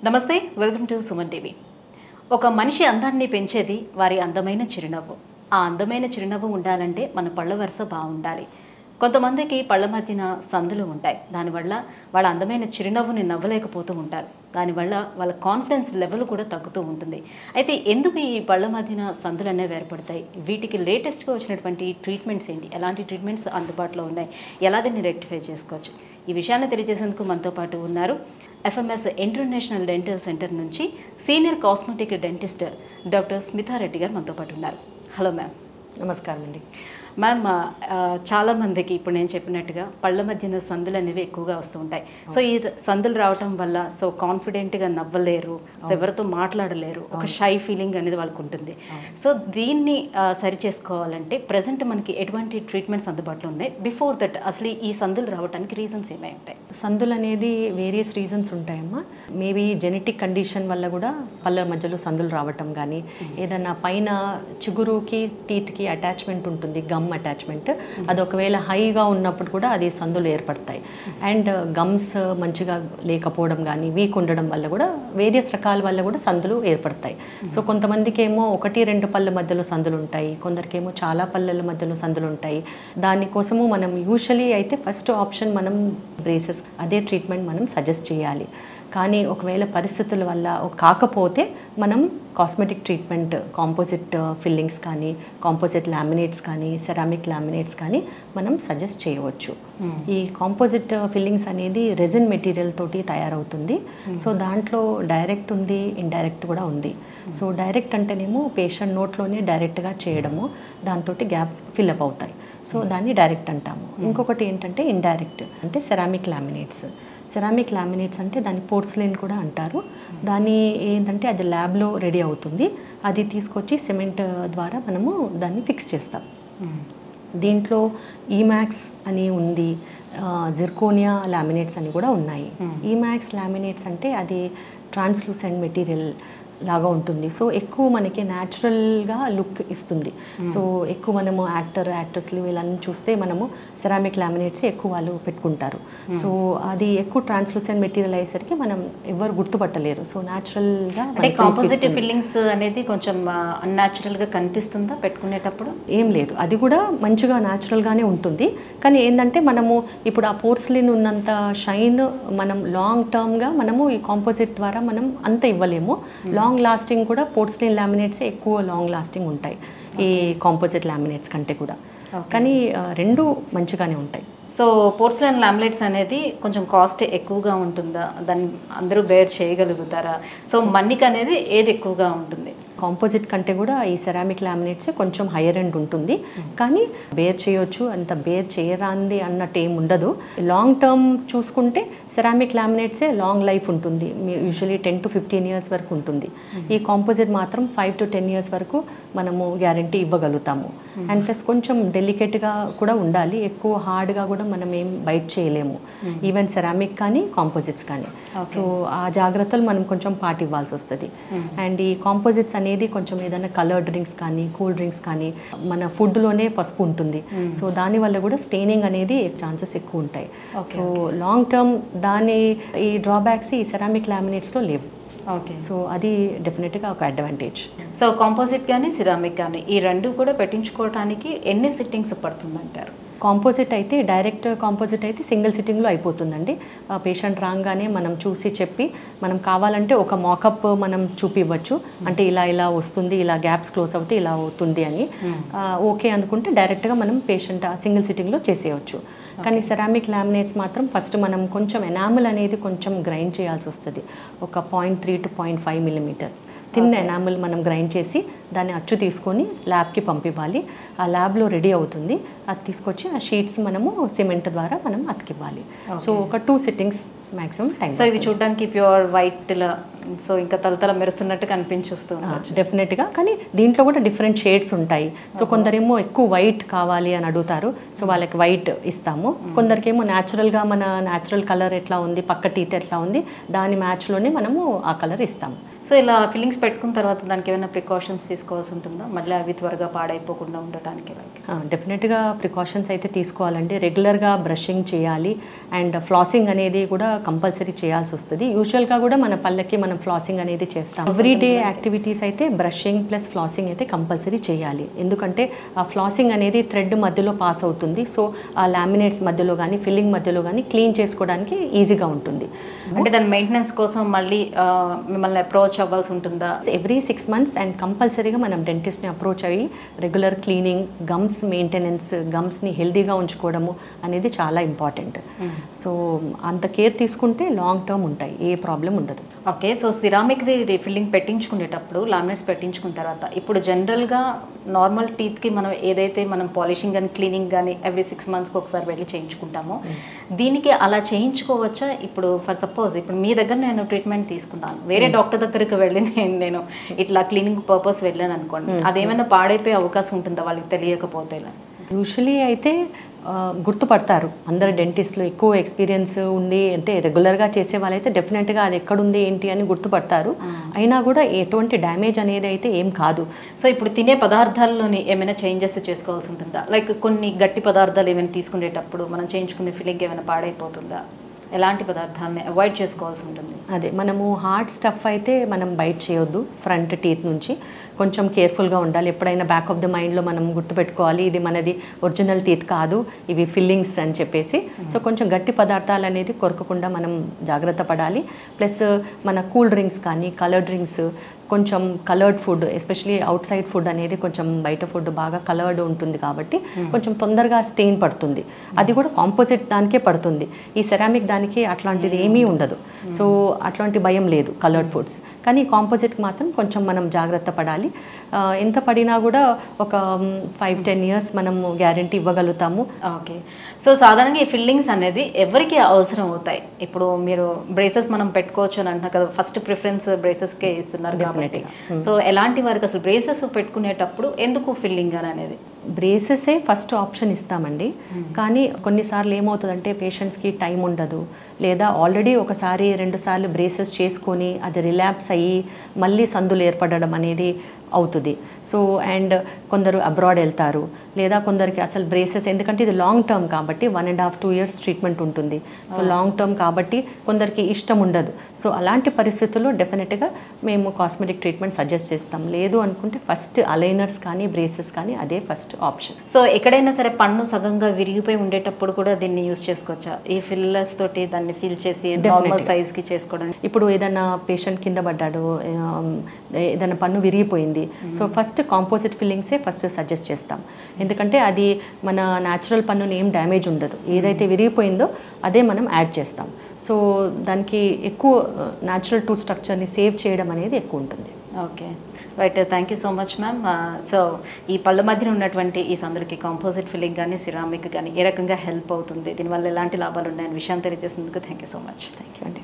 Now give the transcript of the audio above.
నమస్తే, welcome to Suman TV. ఒక మనిషి అందాన్ని పెంచేది వారి అందమైన చిరునవ్వు. ఆ అందమైన చిరునవ్వు ఉండాలంటే మన పళ్ళ వరుస బాగుండాలి. కొంతమందికి పళ్ళ మధ్యన సందులు ఉంటాయి. దానివల్ల వాళ్ళ అందమైన చిరునవ్వుని నవ్వలేకపోతూ ఉంటారు. దానివల్ల వాళ్ళ కాన్ఫిడెన్స్ లెవెల్ కూడా తగ్గుతూ ఉంటుంది. అయితే ఎందుకు ఈ పళ్ళ మధ్యన సందులు అనేవి ఏర్పడతాయి? వీటికి లేటెస్ట్గా వచ్చినటువంటి ట్రీట్మెంట్స్ ఏంటి? ఎలాంటి ట్రీట్మెంట్స్ అందుబాటులో ఉన్నాయి? ఎలా దీన్ని రెక్టిఫై చేసుకోవచ్చు? ఈ విషయాన్ని తెలియజేసేందుకు మనతో పాటు ఉన్నారు ఎఫ్ఎంఎస్ ఇంటర్నేషనల్ డెంటల్ సెంటర్ నుంచి సీనియర్ కాస్మెటిక్ డెంటిస్ట్ డాక్టర్ స్మితారెడ్డి గారు మనతో పాటు ఉన్నారు. Hello ma'am. నమస్కారం అండి. మ్యామ్, చాలామందికి ఇప్పుడు నేను చెప్పినట్టుగా పళ్ళ మధ్యన సందులు అనేవి ఎక్కువగా వస్తూ ఉంటాయి. సో ఈ సందులు రావటం వల్ల కాన్ఫిడెంట్గా నవ్వలేరు, ఎవరితో మాట్లాడలేరు, ఒక షై ఫీలింగ్ అనేది వాళ్ళకు ఉంటుంది. సో దీన్ని సరి చేసుకోవాలంటే ప్రజెంట్ మనకి ఎటువంటి ట్రీట్మెంట్స్ అందుబాటులో ఉన్నాయి? బిఫోర్ దట్ అసలు ఈ సందులు రావడానికి రీజన్స్ ఏమై ఉంటాయి? సందులు అనేది వేరియస్ రీజన్స్ ఉంటాయమ్మా. మేబీ జెనెటిక్ కండిషన్ వల్ల కూడా పళ్ళ మధ్యలో సందులు రావటం కానీ, ఏదన్నా పైన చిగురుకి టీత్కి అటాచ్మెంట్ ఉంటుంది, గమ్ అటాచ్మెంట్, అది ఒకవేళ హైగా ఉన్నప్పుడు కూడా అది సందులు ఏర్పడతాయి. అండ్ గమ్స్ మంచిగా లేకపోవడం కానీ, వీక్ ఉండడం వల్ల కూడా వేరియస్ రకాల వల్ల కూడా సందులు ఏర్పడతాయి. సో కొంతమందికి ఏమో 1-2 పళ్ళ మధ్యలో సందులు ఉంటాయి, కొందరికేమో చాలా పళ్ళల మధ్యలో సందులు ఉంటాయి. దానికోసము మనం యూజువలీ అయితే ఫస్ట్ ఆప్షన్ మనం బ్రేసెస్, అదే ట్రీట్మెంట్ మనం సజెస్ట్ చేయాలి. కానీ ఒకవేళ పరిస్థితుల వల్ల కాకపోతే మనం కాస్మెటిక్ ట్రీట్మెంట్, కాంపోజిట్ ఫిల్లింగ్స్ కానీ, కాంపోజిట్ లామినేట్స్ కానీ, సెరామిక్ లామినేట్స్ కానీ మనం సజెస్ట్ చేయవచ్చు. ఈ కాంపోజిట్ ఫిల్లింగ్స్ అనేది రెజిన్ మెటీరియల్ తోటి తయారవుతుంది. సో దాంట్లో డైరెక్ట్ ఉంది, ఇండైరెక్ట్ కూడా ఉంది. సో డైరెక్ట్ అంటేనేమో పేషెంట్ నోట్లోనే డైరెక్ట్గా చేయడము, దాంతో గ్యాప్స్ ఫిల్అప్ అవుతాయి. సో దాన్ని డైరెక్ట్ అంటాము. ఇంకొకటి ఏంటంటే ఇండైరెక్ట్, అంటే సెరామిక్ లామినేట్స్. సెరామిక్ లామినేట్స్ అంటే దాన్ని పోర్సిలైన్ కూడా అంటారు. దాన్ని ఏంటంటే అది ల్యాబ్లో రెడీ అవుతుంది, అది తీసుకొచ్చి సిమెంట్ ద్వారా మనము దాన్ని ఫిక్స్ చేస్తాం. దీంట్లో ఈమాక్స్ అని ఉంది, జిర్కోనియా లామినేట్స్ అని కూడా ఉన్నాయి. ఈమాక్స్ లామినేట్స్ అంటే అది ట్రాన్స్లూసెంట్ మెటీరియల్ లాగా ఉంటుంది. సో ఎక్కువ మనకి న్యాచురల్గా లుక్ ఇస్తుంది. సో ఎక్కువ మనము యాక్టర్స్లు వీళ్ళని చూస్తే మనము సెరామిక్ లామినేట్స్ ఎక్కువ వాళ్ళు పెట్టుకుంటారు. సో అది ఎక్కువ ట్రాన్స్లూసెంట్ మెటీరియల్ అయ్యేసరికి మనం ఎవరు గుర్తుపట్టలేరు. సో న్యాచురల్గా అంటే కాంపోజిట్ ఫిల్లింగ్స్ అనేది కొంచెం అన్యాచురల్గా కనిపిస్తుందా పెట్టుకునేటప్పుడు? ఏం లేదు, అది కూడా మంచిగా న్యాచురల్గానే ఉంటుంది. కానీ ఏంటంటే మనము ఇప్పుడు ఆ పోర్సిలిన్ ఉన్నంత షైన్ మనం లాంగ్ టర్మ్గా మనము ఈ కాంపోజిట్ ద్వారా మనం అంత ఇవ్వలేము. లాంగ్ లాస్టింగ్ కూడా పోర్సిలిన్ లామినేట్స్ ఎక్కువ లాంగ్ లాస్టింగ్ ఉంటాయి ఈ కాంపోజిట్ లామినేట్స్ కంటే కూడా. కానీ రెండు మంచిగానే ఉంటాయి. సో పోర్సిలైన్ లామినేట్స్ అనేది కొంచెం కాస్ట్ ఎక్కువగా ఉంటుందా? దాన్ని అందరూ బేర్ చేయగలుగుతారా? సో మన్నిక అనేది ఏది ఎక్కువగా ఉంటుంది? కాంపోజిట్ కంటే కూడా ఈ సెరామిక్ లామినేట్స్ కొంచెం హైయర్ ఎండ్ ఉంటుంది. కానీ బేర్ చేయొచ్చు, అంత బేర్ చేయరాంది అన్నట్టు ఏం ఉండదు. లాంగ్ టర్మ్ చూసుకుంటే సెరామిక్ లామినేట్సే లాంగ్ లైఫ్ ఉంటుంది. యూజువలీ 10 to 15 years వరకు ఉంటుంది. ఈ కాంపోజిట్ మాత్రం 5 to 10 years వరకు మనము గ్యారంటీ ఇవ్వగలుగుతాము. అండ్ ప్లస్ కొంచెం డెలికేట్గా కూడా ఉండాలి, ఎక్కువ హార్డ్గా కూడా మనం ఏం బైట్ చేయలేము, ఈవెన్ సెరామిక్ కానీ కాంపోజిట్స్ కానీ. సో ఆ జాగ్రత్తలు మనం కొంచెం పాటివ్వాల్సి వస్తుంది. అండ్ ఈ కాంపోజిట్స్ అనేది కొంచెం ఏదైనా కలర్ డ్రింక్స్ కానీ, కూల్ డ్రింక్స్ కానీ, మన ఫుడ్లోనే పసుపు ఉంటుంది. సో దానివల్ల కూడా స్టెయినింగ్ అనేది ఛాన్సెస్ ఎక్కువ ఉంటాయి. సో లాంగ్ టర్మ్ దాని ఈ డ్రాబ్యాక్స్ ఈ సెరామిక్ లామినేట్స్లో లేవు. ఓకే. సో అది డెఫినెట్గా ఒక అడ్వాంటేజ్. సో కాంపోజిట్ కానీ సిరామిక్ కానీ ఈ రెండు కూడా పెట్టించుకోవడానికి ఎన్ని సిట్టింగ్స్ పడుతుందంటారు? కాంపోజిట్ అయితే డైరెక్ట్ కాంపోజిట్ అయితే సింగిల్ సిట్టింగ్లో అయిపోతుందండి. పేషెంట్ రాగానే మనం చూసి చెప్పి, మనం కావాలంటే ఒక మాకప్ మనం చూపివ్వచ్చు, అంటే ఇలా ఇలా వస్తుంది, ఇలా గ్యాప్స్ క్లోజ్ అవుతే ఇలా అవుతుంది అని. ఓకే అనుకుంటే డైరెక్ట్గా మనం పేషెంట్ సింగిల్ సిట్టింగ్లో చేసేయచ్చు. కానీ సెరామిక్ లామినేట్స్ మాత్రం ఫస్ట్ మనం కొంచెం ఎనామిల్ అనేది కొంచెం గ్రైండ్ చేయాల్సి వస్తుంది. ఒక 0.3 to 0.5 millimeter థిన్ ఎనామిల్ మనం గ్రైండ్ చేసి దాన్ని అచ్చు తీసుకొని ల్యాబ్కి పంపివ్వాలి. ఆ ల్యాబ్లో రెడీ అవుతుంది, అది తీసుకొచ్చి ఆ షీట్స్ మనము సిమెంట్ ద్వారా మనం అతికివ్వాలి. సో ఒక 2 sittings మ్యాక్సిమం టైం. సో ఇవి చూడడానికి ప్యూర్ వైట్లా, సో ఇంకా తలతల మెరుస్తున్నట్టు కనిపించొస్తుంది డెఫినెట్గా. కానీ దీంట్లో కూడా డిఫరెంట్ షేడ్స్ ఉంటాయి. సో కొందరేమో ఎక్కువ వైట్ కావాలి అని అడుగుతారు, సో వాళ్ళకి వైట్ ఇస్తాము. కొందరికేమో న్యాచురల్గా మన న్యాచురల్ కలర్ ఎట్లా ఉంది, పక్క టీత్ ఎట్లా ఉంది, దాని మ్యాచ్లోనే మనము ఆ కలర్ ఇస్తాము. సో ఇలా ఫిల్లింగ్స్ పెట్టుకున్న తర్వాత దానికి ఏమైనా ప్రికాషన్స్ తీసుకోవాల్సి ఉంటుందా, మళ్ళీ అవి త్వరగా పాడైపోకుండా ఉండటానికి? డెఫినెట్గా ప్రికాషన్స్ అయితే తీసుకోవాలండి. రెగ్యులర్గా బ్రషింగ్ చేయాలి అండ్ ఫ్లాసింగ్ అనేది కూడా కంపల్సరీ చేయాల్సి వస్తుంది. యూజువల్గా కూడా మన పళ్ళకి మనం ఫ్లాసింగ్ అనేది చేస్తాం. ఎవ్రీడే యాక్టివిటీస్ అయితే బ్రషింగ్ ప్లస్ ఫ్లాసింగ్ అయితే కంపల్సరీ చేయాలి. ఎందుకంటే ఆ ఫ్లాసింగ్ అనేది థ్రెడ్ మధ్యలో పాస్ అవుతుంది. సో ఆ లామినేట్స్ మధ్యలో కానీ ఫిల్లింగ్ మధ్యలో కానీ క్లీన్ చేసుకోవడానికి ఈజీగా ఉంటుంది. అంటే దాని మెయింటెనెన్స్ కోసం మళ్ళీ మిమ్మల్ని అప్రోచ్ అవ్వాల్సి ఉంటుందా? ఎవ్రీ 6 months అండ్ కంపల్సరీగా మనం డెంటిస్ట్ని అప్రోచ్ అయ్యి రెగ్యులర్ క్లీనింగ్, గమ్స్ మెయింటెనెన్స్, గమ్స్ని హెల్దీగా ఉంచుకోవడము అనేది చాలా ఇంపార్టెంట్. సో అంత కేర్ తీసుకుంటే లాంగ్ టర్మ్ ఉంటాయి, ఏ ప్రాబ్లం ఉండదు. ఓకే, సో సిరామిక్వి ఇది ఫిల్లింగ్ పెట్టించుకునేటప్పుడు లామినేట్స్ పెట్టించుకున్న తర్వాత ఇప్పుడు జనరల్గా నార్మల్ టీత్కి మనం ఏదైతే మనం పాలిషింగ్ కానీ క్లీనింగ్ కానీ ఎవ్రీ 6 monthsకి ఒకసారి వెళ్ళి చేయించుకుంటామో దీనికి అలా చేయించుకోవచ్చా? ఇప్పుడు ఫర్ సపోజ్ ఇప్పుడు మీ దగ్గర నేను ట్రీట్మెంట్ తీసుకున్నాను, వేరే డాక్టర్ దగ్గరికి వెళ్ళి నేను ఇట్లా క్లీనింగ్ పర్పస్ వెళ్ళాను అనుకోండి, అదేమైనా పాడైపోయే అవకాశం ఉంటుందా వాళ్ళకి తెలియకపోతే? యూజువలీ అయితే గుర్తుపడతారు అందరు డెంటిస్ట్లు, ఎక్కువ ఎక్స్పీరియన్స్ ఉండి అంటే రెగ్యులర్గా చేసే వాళ్ళైతే డెఫినెట్గా అది ఎక్కడుంది ఏంటి అని గుర్తుపడతారు. అయినా కూడా ఎటువంటి డ్యామేజ్ అనేది అయితే ఏం కాదు. సో ఇప్పుడు తినే పదార్థాల్లోని ఏమైనా చేంజెస్ చేసుకోవాల్సి ఉంటుందా? లైక్ కొన్ని గట్టి పదార్థాలు ఏమైనా తీసుకునేటప్పుడు మనం చేయించుకునే ఫిల్లింగ్ ఏమైనా పాడైపోతుందా? ఎలాంటి పదార్థాలని అవాయిడ్ చేసుకోవాల్సి ఉంటుంది? అదే మనము హార్డ్ స్టఫ్ అయితే మనం బైట్ చేయొద్దు ఫ్రంట్ టీత్ నుంచి. కొంచెం కేర్ఫుల్గా ఉండాలి. ఎప్పుడైనా బ్యాక్ ఆఫ్ ద మైండ్లో మనం గుర్తుపెట్టుకోవాలి, ఇది మనది ఒరిజినల్ టీత్ కాదు, ఇవి ఫిల్లింగ్స్ అని చెప్పేసి. సో కొంచెం గట్టి పదార్థాలు అనేది కొరకకుండా మనం జాగ్రత్త పడాలి. ప్లస్ మన కూల్ డ్రింక్స్ కానీ కలర్ డ్రింక్స్, కొంచెం coloured food, especially out side food అనేది కొంచెం బయట ఫుడ్ బాగా కలర్డ్ ఉంటుంది కాబట్టి కొంచెం తొందరగా స్టెయిన్ పడుతుంది. అది కూడా కాంపోజిట్ దానికే పడుతుంది. ఈ సెరామిక్ దానికి అట్లాంటిది ఏమీ ఉండదు. సో అట్లాంటి భయం లేదు కలర్డ్ ఫుడ్స్. కానీ కాంపోజిట్కి మాత్రం కొంచెం మనం జాగ్రత్త పడాలి. ఎంత పడినా కూడా ఒక 5-10 years మనము గ్యారంటీ ఇవ్వగలుగుతాము. ఓకే, సో సాధారణంగా ఈ ఫిల్లింగ్స్ అనేది ఎవరికి అవసరం అవుతాయి? ఇప్పుడు మీరు బ్రేసెస్ మనం పెట్టుకోవచ్చు అని అంటున్నారు కదా, ఫస్ట్ ప్రిఫరెన్స్ బ్రేసెస్కే ఇస్తున్నారు కాబట్టి, సో ఎలాంటి వారికి అసలు బ్రేసెస్ పెట్టుకునేటప్పుడు ఎందుకు ఫిల్లింగ్ అని అనేది? బ్రేసెసే ఫస్ట్ ఆప్షన్ ఇస్తామండి. కానీ కొన్నిసార్లు ఏమవుతుందంటే పేషెంట్స్కి టైం ఉండదు, లేదా ఆల్రెడీ 1-2 సార్లు బ్రేసెస్ చేసుకొని అది రిలాప్స్ అయ్యి మళ్ళీ సందులు ఏర్పడడం అనేది అవుతుంది. సో అండ్ కొందరు అబ్రాడ్ వెళ్తారు, లేదా కొందరికి అసలు బ్రేసెస్, ఎందుకంటే ఇది లాంగ్ టర్మ్ కాబట్టి 1.5-2 years ట్రీట్మెంట్ ఉంటుంది. సో లాంగ్ టర్మ్ కాబట్టి కొందరికి ఇష్టం ఉండదు. సో అలాంటి పరిస్థితుల్లో డెఫినెట్గా మేము కాస్మెటిక్ ట్రీట్మెంట్ సజెస్ట్ చేస్తాం. లేదు అనుకుంటే ఫస్ట్ అలైనర్స్ కానీ బ్రేసెస్ కానీ అదే ఫస్ట్ ఆప్షన్. సో ఎక్కడైనా సరే పన్ను సగంగా విరిగిపోయి ఉండేటప్పుడు కూడా దీన్ని యూజ్ చేసుకోవచ్చా? ఈ ఫిల్లర్స్ తోటి దాన్ని ఫిల్ చేసి నార్మల్ సైజ్కి చేసుకోవడానికి. ఇప్పుడు ఏదైనా పేషెంట్ కింద పడ్డాడు, ఏదైనా పన్ను విరిగిపోయింది, సో ఫస్ట్ కాంపోజిట్ ఫిల్లింగ్సే ఫస్ట్ సజెస్ట్ చేస్తాం. ఎందుకంటే అది మన న్యాచురల్ పన్నుని ఏం డ్యామేజ్ ఉండదు, ఏదైతే విరిగిపోయిందో అదే మనం యాడ్ చేస్తాం. సో దానికి ఎక్కువ న్యాచురల్ టూత్ స్ట్రక్చర్ని సేవ్ చేయడం అనేది ఎక్కువ ఉంటుంది. Okay, right, thank you so much ma'am. So ఈ పళ్ళ మధ్యన ఉన్నటువంటి ఈ సందరికి కాంపోజిట్ ఫిల్లింగ్ కానీ సిరామిక్ కానీ ఏ రకంగా హెల్ప్ అవుతుంది, దీనివల్ల ఎలాంటి లాభాలు ఉన్నాయని విషయం తెలియజేసినందుకు thank you so much. Thank you అండి.